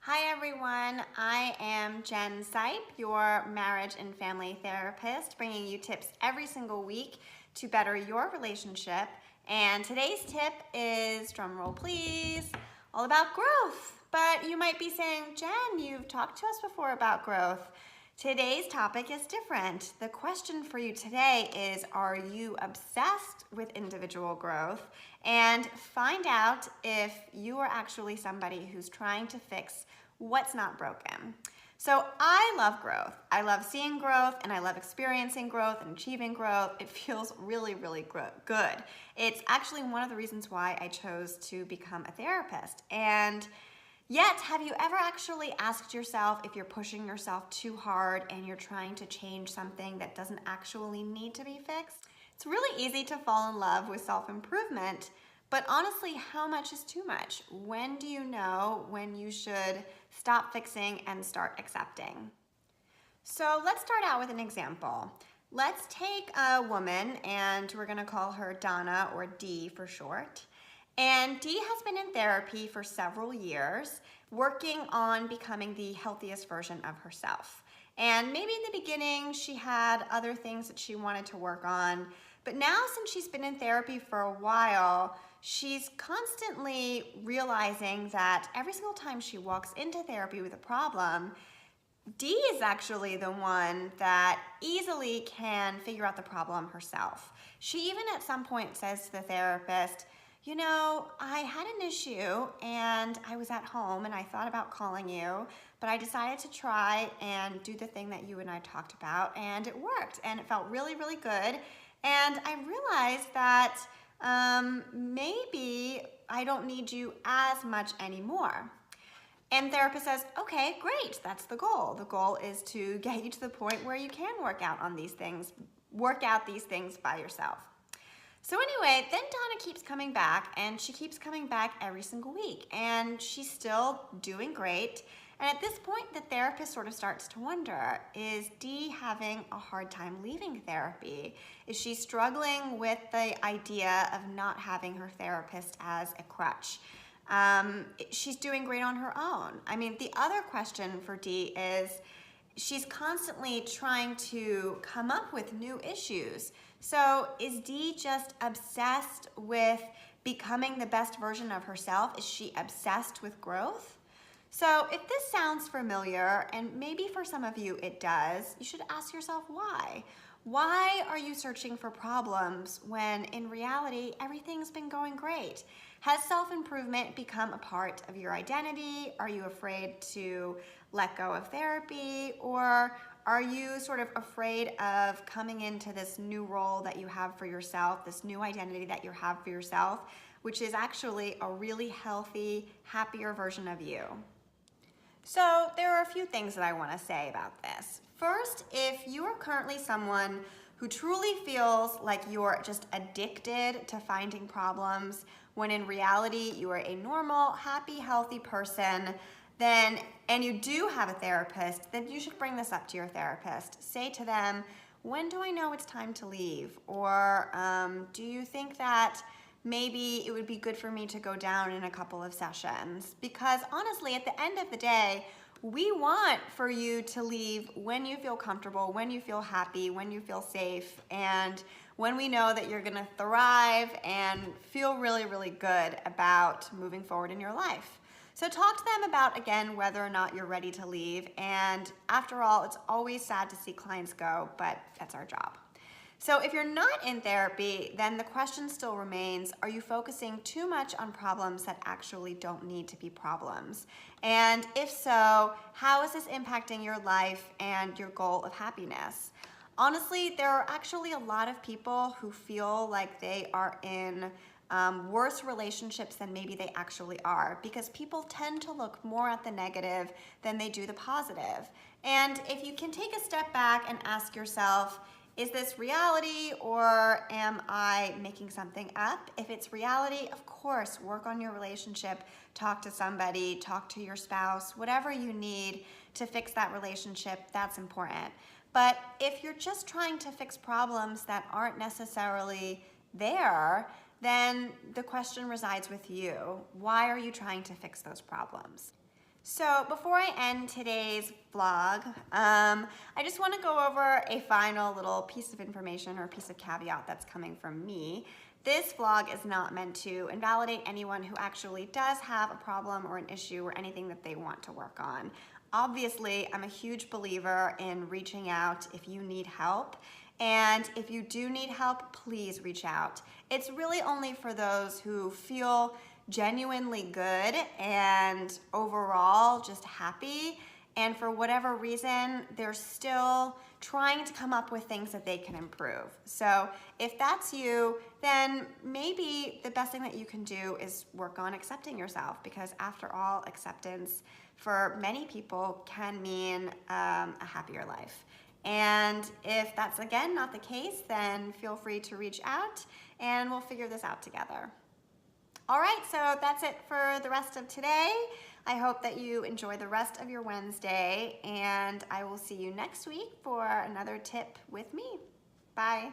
Hi everyone, I am Jen Sipe, your marriage and family therapist, bringing you tips every single week to better your relationship. And today's tip is, drumroll please, all about growth. But you might be saying, Jen, you've talked to us before about growth. Today's topic is different. The question for you today is, are you obsessed with individual growth? And find out if you are actually somebody who's trying to fix what's not broken. So I love growth. I love seeing growth and I love experiencing growth and achieving growth. It feels really, really good. It's actually one of the reasons why I chose to become a therapist. And yet, have you ever actually asked yourself if you're pushing yourself too hard and you're trying to change something that doesn't actually need to be fixed? It's really easy to fall in love with self-improvement, but honestly, how much is too much? When do you know when you should stop fixing and start accepting? So let's start out with an example. Let's take a woman, and we're gonna call her Donna, or D for short. And Dee has been in therapy for several years, working on becoming the healthiest version of herself. And maybe in the beginning, she had other things that she wanted to work on. But now, since she's been in therapy for a while, she's constantly realizing that every single time she walks into therapy with a problem, Dee is actually the one that easily can figure out the problem herself. She even at some point says to the therapist, you know, I had an issue and I was at home and I thought about calling you, but I decided to try and do the thing that you and I talked about, and it worked and it felt really, really good. And I realized that maybe I don't need you as much anymore. And therapist says, okay, great, that's the goal. The goal is to get you to the point where you can work out these things by yourself. So anyway, then Donna keeps coming back, and she keeps coming back every single week, and she's still doing great. And at this point, the therapist sort of starts to wonder, is Dee having a hard time leaving therapy? Is she struggling with the idea of not having her therapist as a crutch? She's doing great on her own. I mean, the other question for Dee is, she's constantly trying to come up with new issues. So is Dee just obsessed with becoming the best version of herself? Is she obsessed with growth? So if this sounds familiar, and maybe for some of you it does, you should ask yourself why. Why are you searching for problems when in reality everything's been going great? Has self-improvement become a part of your identity? Are you afraid to let go of therapy? Or are you sort of afraid of coming into this new role that you have for yourself, this new identity that you have for yourself, which is actually a really healthy, happier version of you? So there are a few things that I want to say about this. First, if you are currently someone who truly feels like you're just addicted to finding problems, when in reality you are a normal, happy, healthy person, and you do have a therapist, then you should bring this up to your therapist. Say to them, when do I know it's time to leave? Or do you think that maybe it would be good for me to go down in a couple of sessions? Because honestly, at the end of the day, we want for you to leave when you feel comfortable, when you feel happy, when you feel safe, and when we know that you're gonna thrive and feel really, really good about moving forward in your life. So talk to them about, again, whether or not you're ready to leave. And after all, it's always sad to see clients go, but that's our job. So if you're not in therapy, then the question still remains, are you focusing too much on problems that actually don't need to be problems? And if so, how is this impacting your life and your goal of happiness? Honestly, there are actually a lot of people who feel like they are in worse relationships than maybe they actually are, because people tend to look more at the negative than they do the positive. And if you can take a step back and ask yourself, is this reality or am I making something up? If it's reality, of course, work on your relationship, talk to somebody, talk to your spouse, whatever you need to fix that relationship, that's important. But if you're just trying to fix problems that aren't necessarily there, then the question resides with you. Why are you trying to fix those problems? So before I end today's vlog, I just want to go over a final little piece of information or piece of caveat that's coming from me. This vlog is not meant to invalidate anyone who actually does have a problem or an issue or anything that they want to work on. Obviously, I'm a huge believer in reaching out if you need help. And if you do need help, please reach out. It's really only for those who feel genuinely good and overall just happy, and for whatever reason they're still trying to come up with things that they can improve. So if that's you, then maybe the best thing that you can do is work on accepting yourself, because after all, acceptance for many people can mean a happier life. And if that's again not the case, then feel free to reach out and we'll figure this out together. All right, so that's it for the rest of today. I hope that you enjoy the rest of your Wednesday, and I will see you next week for another tip with me. Bye.